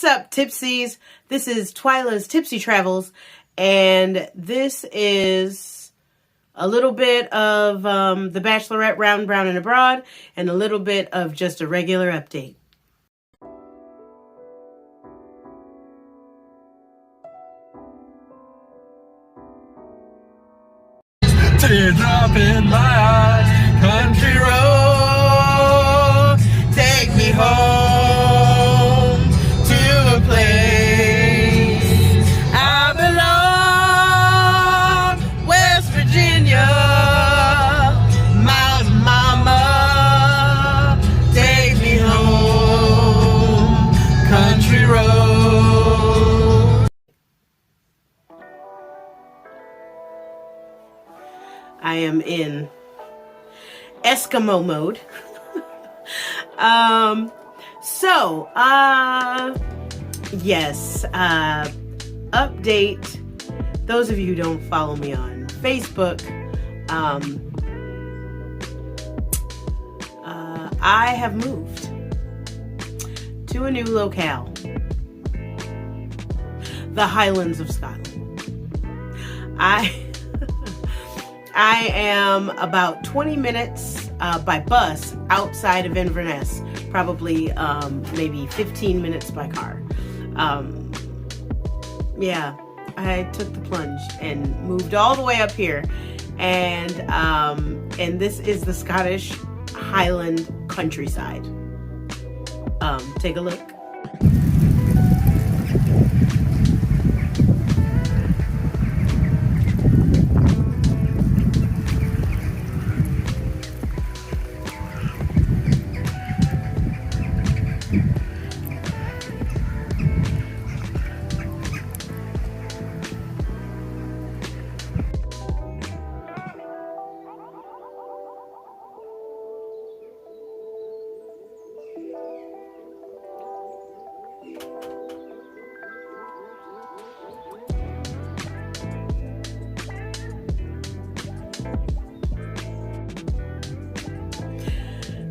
What's up, Tipsies? This is Twyla's Tipsy Travels, and this is a little bit of The Bachelorette Round, Brown, and Abroad, and a little bit of just a regular update. Teardrop in my eye, country road, take me home to a place I belong, West Virginia, Mountain Mama, take me home, country road. I am in Eskimo mode. Yes, update. Those of you who don't follow me on Facebook, I have moved to a new locale, the Highlands of Scotland. I am about 20 minutes by bus outside of Inverness, probably maybe 15 minutes by car. Yeah, I took the plunge and moved all the way up here, and this is the Scottish Highland countryside. Take a look.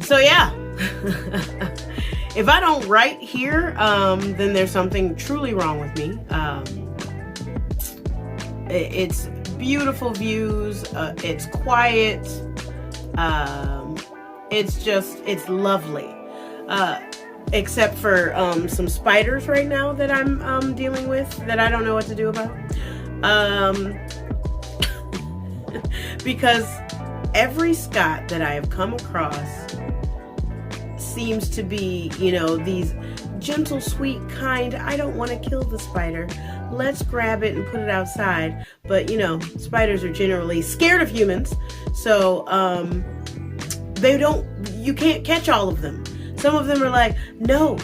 So yeah, if I don't write here, then there's something truly wrong with me. It's beautiful views, it's quiet, it's lovely. Except for some spiders right now that I'm dealing with that I don't know what to do about. Because every Scot that I have come across seems to be, these gentle, sweet, kind, I don't want to kill the spider, let's grab it and put it outside. But spiders are generally scared of humans, so you can't catch all of them. Some of them are like, no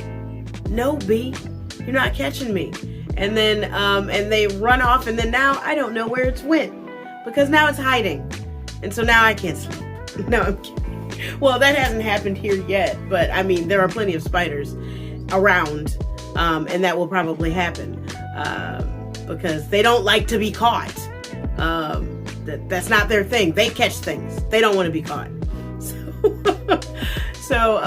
bee, you're not catching me. And then and they run off, and then now I don't know where it's went, because now it's hiding, and so now I can't sleep. No, I'm kidding. Well, that hasn't happened here yet, but I mean, there are plenty of spiders around, and that will probably happen because they don't like to be caught. That's not their thing. They catch things. They don't want to be caught. So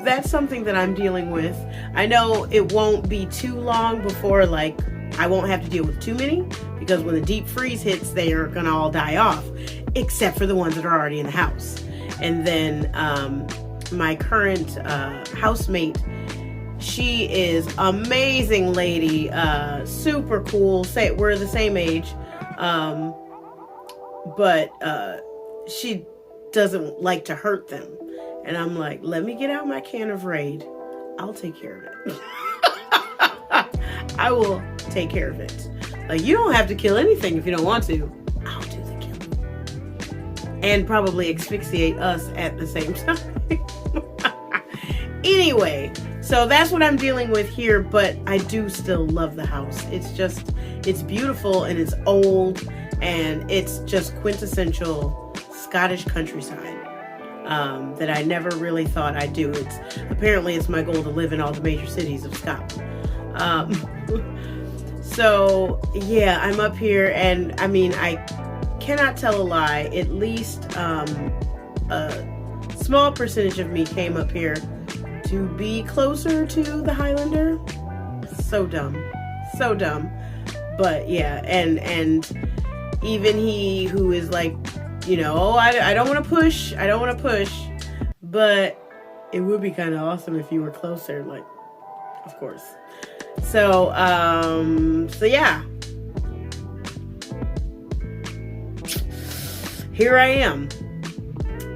that's something that I'm dealing with. I know it won't be too long before, I won't have to deal with too many, because when the deep freeze hits, they are gonna all die off, except for the ones that are already in the house. And then my current housemate, she is amazing lady, super cool. We're the same age, but she doesn't like to hurt them. And I'm like, let me get out my can of Raid. I'll take care of it. I will take care of it. You don't have to kill anything if you don't want to. I'll do the killing. And probably asphyxiate us at the same time. Anyway, so that's what I'm dealing with here, but I do still love the house. It's beautiful, and it's old, and it's just quintessential Scottish countryside. That I never really thought I'd do. Apparently it's my goal to live in all the major cities of Scotland. So yeah, I'm up here, and I mean, I cannot tell a lie. At least a small percentage of me came up here to be closer to the Highlander. So dumb. So dumb. But yeah, and even he who is like, you know, oh, I don't want to push. I don't want to push. But it would be kind of awesome if you were closer. Like, of course. So yeah. Here I am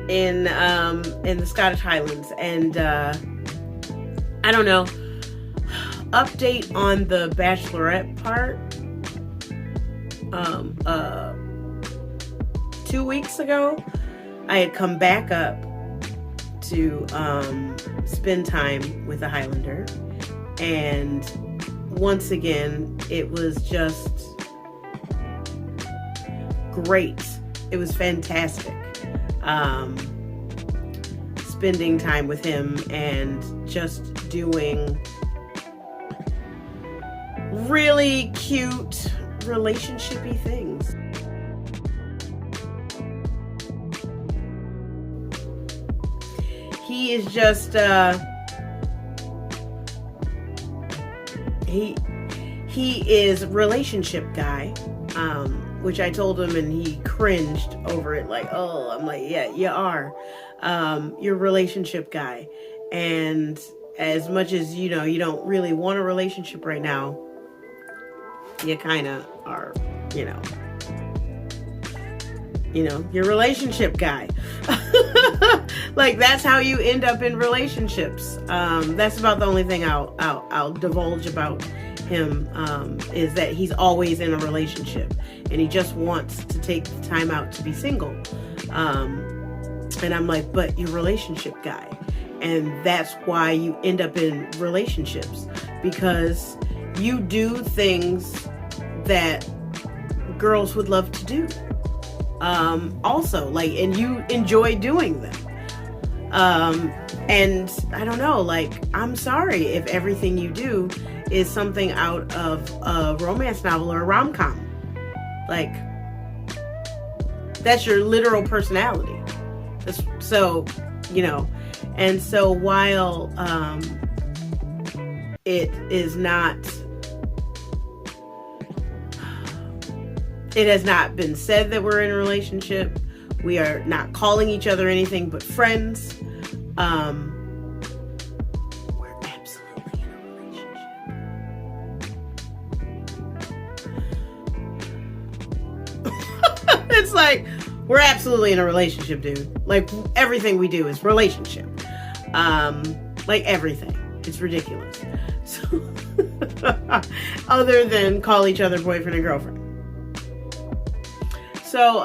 in the Scottish Highlands, and I don't know. Update on the Bachelorette part. 2 weeks ago, I had come back up to spend time with a Highlander, and once again, it was just great. It was fantastic. Spending time with him and just doing really cute relationship-y things. He is just he is relationship guy, which I told him and he cringed over it, like, oh, I'm like, yeah, you are. You're a relationship guy, and as much as you know you don't really want a relationship right now, you kind of are, you know, you're a relationship guy. Like, that's how you end up in relationships. That's about the only thing I'll divulge about him, is that he's always in a relationship and he just wants to take the time out to be single. And I'm like, but you're a relationship guy, and that's why you end up in relationships, because you do things that girls would love to do. Also, like, and you enjoy doing them. And I don't know, like, I'm sorry if everything you do is something out of a romance novel or a rom-com. Like, that's your literal personality. So, you know, and so while it has not been said that we're in a relationship, we are not calling each other anything but friends, we're absolutely in a relationship. It's like, we're absolutely in a relationship, dude. Like, everything we do is relationship. Like, everything. It's ridiculous. So, other than call each other boyfriend and girlfriend. So,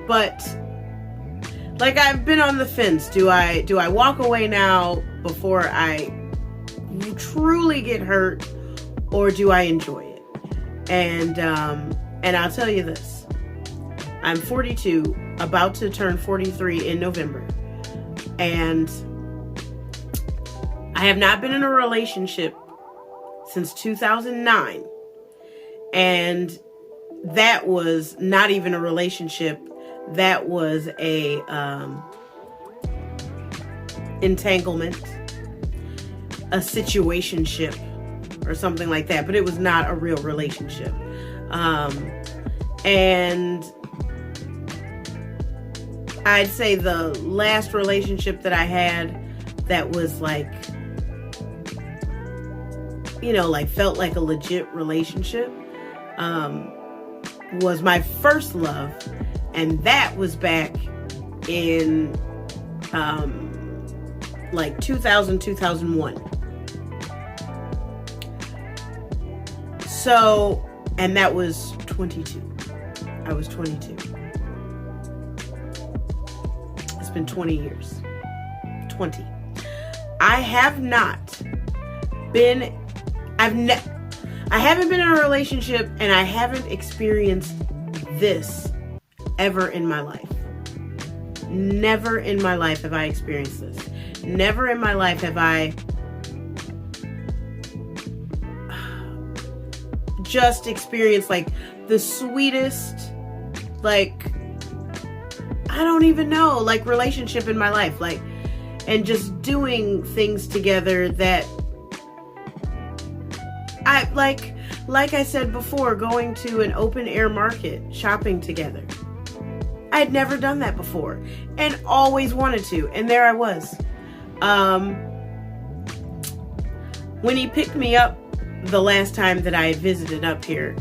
but like, I've been on the fence. Do I walk away now before I truly get hurt, or do I enjoy it? And I'll tell you this. I'm 42, about to turn 43 in November. And I have not been in a relationship since 2009. And that was not even a relationship. That was a entanglement, a situationship, or something like that. But it was not a real relationship. And I'd say the last relationship that I had that was like, you know, like, felt like a legit relationship, was my first love, and that was back in like 2000, 2001. So, and that was 22. I was 22. It's been 20 years. 20. I have not been, I haven't been in a relationship, and I haven't experienced this ever in my life. Never in my life have I experienced this. Never in my life have I just experienced like the sweetest, like, I don't even know, like, relationship in my life. Like, and just doing things together that I like I said before, going to an open air market, shopping together. I had never done that before and always wanted to. And there I was. When he picked me up the last time that I visited up here,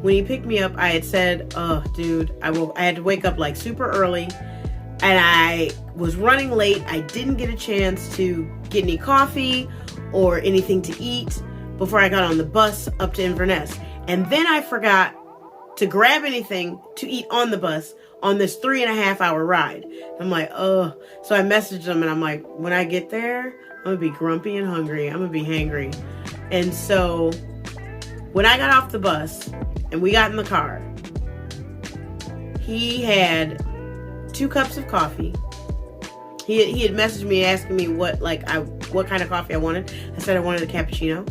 when he picked me up, I had said, oh, dude, I had to wake up like super early and I was running late. I didn't get a chance to get any coffee or anything to eat before I got on the bus up to Inverness. And then I forgot to grab anything to eat on the bus on this 3.5 hour ride. I'm like, oh. So I messaged him and I'm like, when I get there, I'm gonna be grumpy and hungry. I'm gonna be hangry. And so when I got off the bus and we got in the car, he had 2 cups of coffee. He had messaged me asking me what kind of coffee I wanted. I said I wanted a cappuccino.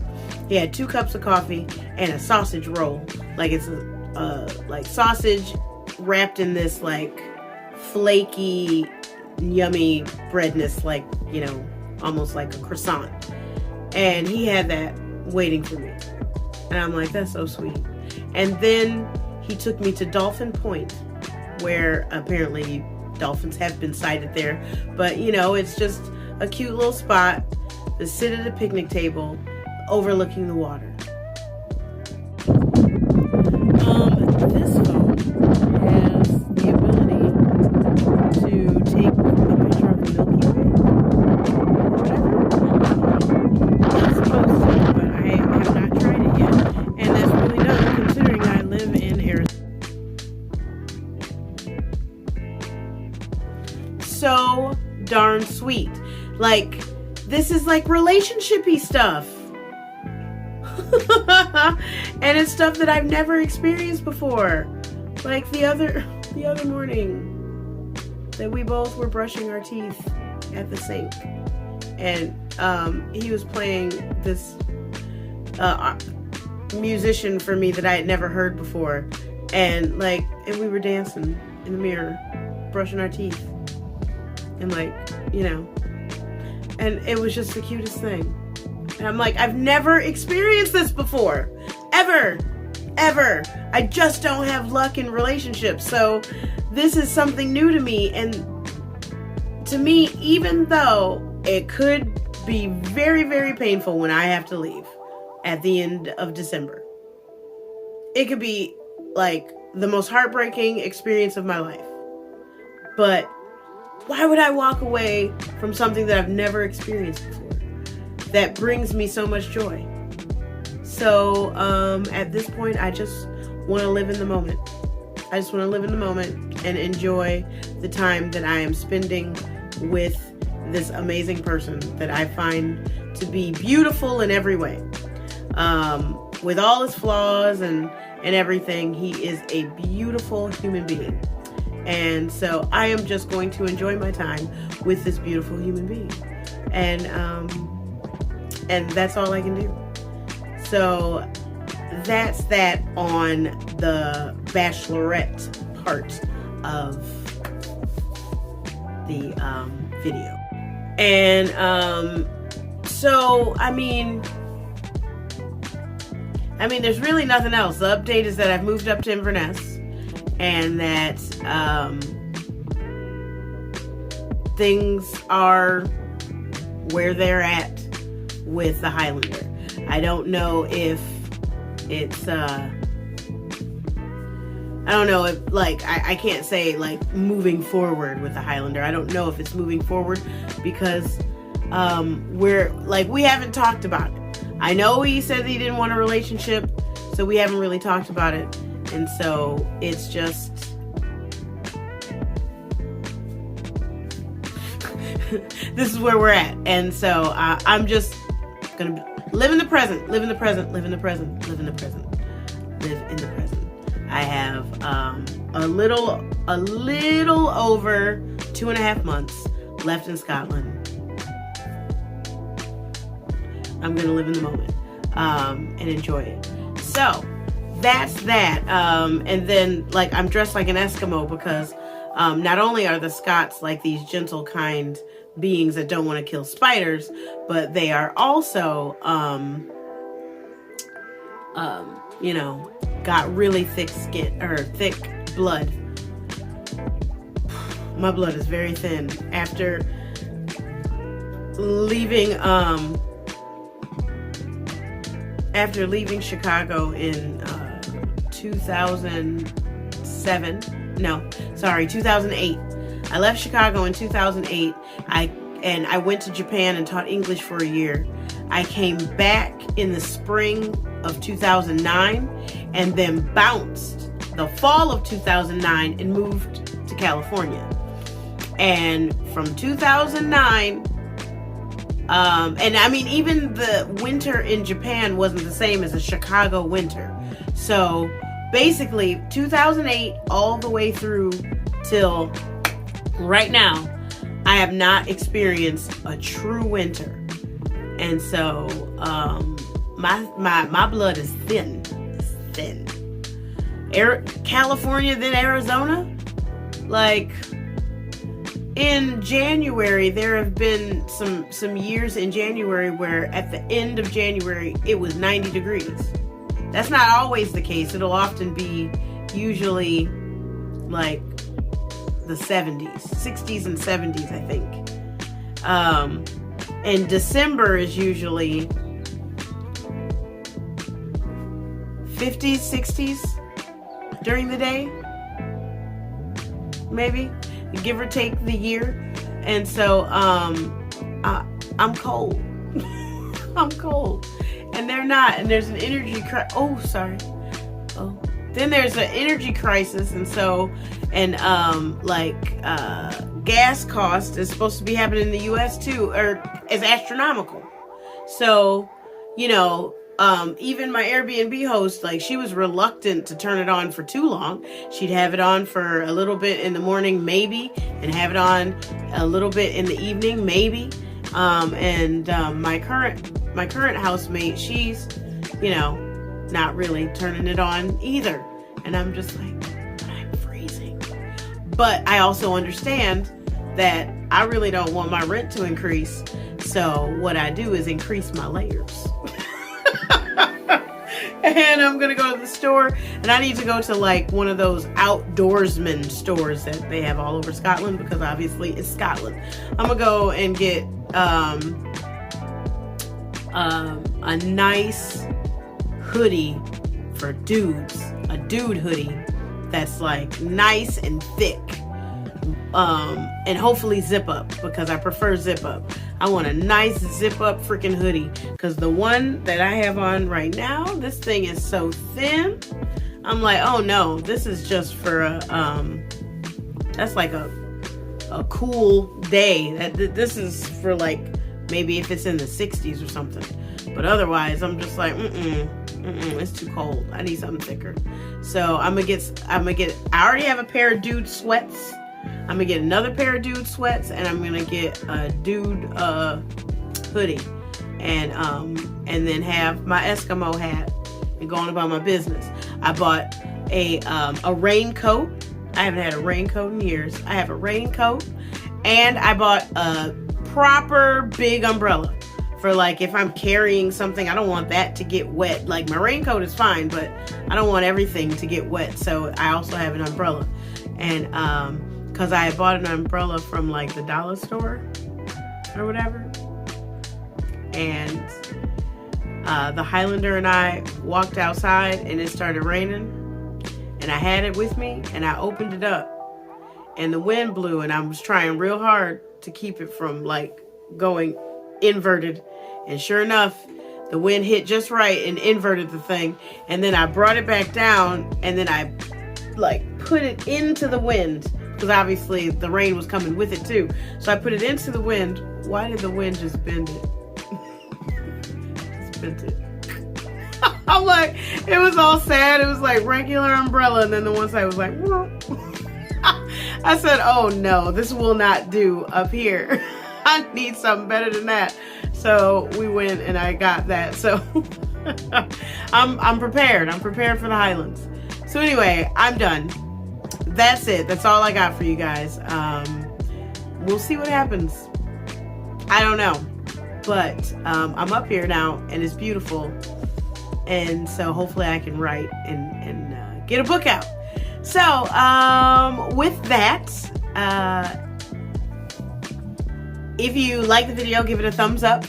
He had 2 cups of coffee and a sausage roll. Like it's like sausage wrapped in this like flaky, yummy breadness, like, you know, almost like a croissant. And he had that waiting for me. And I'm like, that's so sweet. And then he took me to Dolphin Point, where apparently dolphins have been sighted there. But, you know, it's just a cute little spot to sit at a picnic table overlooking the water. This phone has the ability to take a picture of the Milky Way. It's supposed to, but I have not tried it yet. And that's really dumb considering I live in Arizona. So darn sweet. Like, this is like relationship-y stuff. And it's stuff that I've never experienced before. Like the other morning that we both were brushing our teeth at the sink, and he was playing this musician for me that I had never heard before, and we were dancing in the mirror, brushing our teeth, and you know, and it was just the cutest thing. And I'm like, I've never experienced this before. Ever. I just don't have luck in relationships. So this is something new to me. And to me, even though it could be very, very painful when I have to leave at the end of December, it could be like the most heartbreaking experience of my life. But why would I walk away from something that I've never experienced before? That brings me so much joy. So at this point, I just want to live in the moment. I just want to live in the moment and enjoy the time that I am spending with this amazing person that I find to be beautiful in every way. With all his flaws and everything, he is a beautiful human being. And so I am just going to enjoy my time with this beautiful human being. And that's all I can do. So that's that on the bachelorette part of the video. And so I mean there's really nothing else. The update is that I've moved up to Inverness, and that things are where they're at with the Highlander. I don't know if it's I don't know if I can't say moving forward with the Highlander. I don't know if it's moving forward because we haven't talked about it. I know he said that he didn't want a relationship, so we haven't really talked about it. And so it's just this is where we're at. And so I'm just gonna live in the present. I have a little over 2.5 months left in Scotland. I'm gonna live in the moment and enjoy it. So that's that. And then I'm dressed like an Eskimo because not only are the Scots like these gentle, kind beings that don't want to kill spiders, but they are also you know, got really thick skin or thick blood. My blood is very thin after leaving Chicago in 2008. I left Chicago in 2008. I went to Japan and taught English for a year. I came back in the spring of 2009 and then bounced the fall of 2009 and moved to California. And from 2009, and I mean, even the winter in Japan wasn't the same as a Chicago winter. So basically 2008 all the way through till right now, I have not experienced a true winter. And so my blood is thin. It's thin. California, then Arizona. Like in January, there have been some years in January where at the end of January it was 90 degrees. That's not always the case. It'll often be usually like the 60s and 70s, I think. And December is usually 50s, 60s during the day, maybe, give or take the year. And so I'm cold. I'm cold. And they're not. And there's an energy then there's an energy crisis. And so, gas cost is supposed to be happening in the U.S. too, or is astronomical. So, you know, even my Airbnb host, like, she was reluctant to turn it on for too long. She'd have it on for a little bit in the morning, maybe, and have it on a little bit in the evening, maybe. My current housemate, she's, you know, not really turning it on either. And I'm just like, but I'm freezing. But I also understand that I really don't want my rent to increase. So what I do is increase my layers. And I'm going to go to the store, and I need to go to like one of those outdoorsman stores that they have all over Scotland, because obviously it's Scotland. I'm going to go and get a nice hoodie for dudes, a dude hoodie that's like nice and thick, and hopefully zip up, because I prefer zip up. I want a nice zip up freaking hoodie, because the one that I have on right now, this thing is so thin. I'm like, oh no, this is just for that's like a cool day. This is for like maybe if it's in the 60s or something. But otherwise, I'm just like, it's too cold. I need something thicker. So I'm gonna get. I already have a pair of dude sweats. I'm gonna get another pair of dude sweats, and I'm gonna get a dude hoodie, and then have my Eskimo hat and go on about my business. I bought a raincoat. I haven't had a raincoat in years. I have a raincoat, and I bought a proper big umbrella for like if I'm carrying something. I don't want that to get wet. Like my raincoat is fine, but I don't want everything to get wet. So I also have an umbrella, and because I had bought an umbrella from like the dollar store or whatever, and the Highlander and I walked outside and it started raining, and I had it with me, and I opened it up, and the wind blew, and I was trying real hard to keep it from like going inverted, and sure enough, the wind hit just right and inverted the thing. And then I brought it back down, and then I like put it into the wind, because obviously the rain was coming with it too. So I put it into the wind. Why did the wind just bend it? Just bent it. I'm like, it was all sad. It was like regular umbrella, and then the one side was like, I said, oh no, this will not do up here. I need something better than that. So we went and I got that. So I'm prepared. I'm prepared for the Highlands. So anyway, I'm done. That's it. That's all I got for you guys. We'll see what happens. I don't know. But I'm up here now, and it's beautiful. And so hopefully I can write and get a book out. So with that, if you like the video, give it a thumbs up.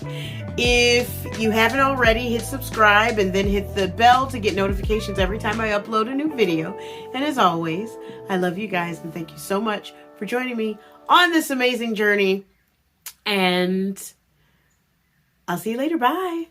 If you haven't already, hit subscribe and then hit the bell to get notifications every time I upload a new video. And as always, I love you guys and thank you so much for joining me on this amazing journey. And I'll see you later. Bye.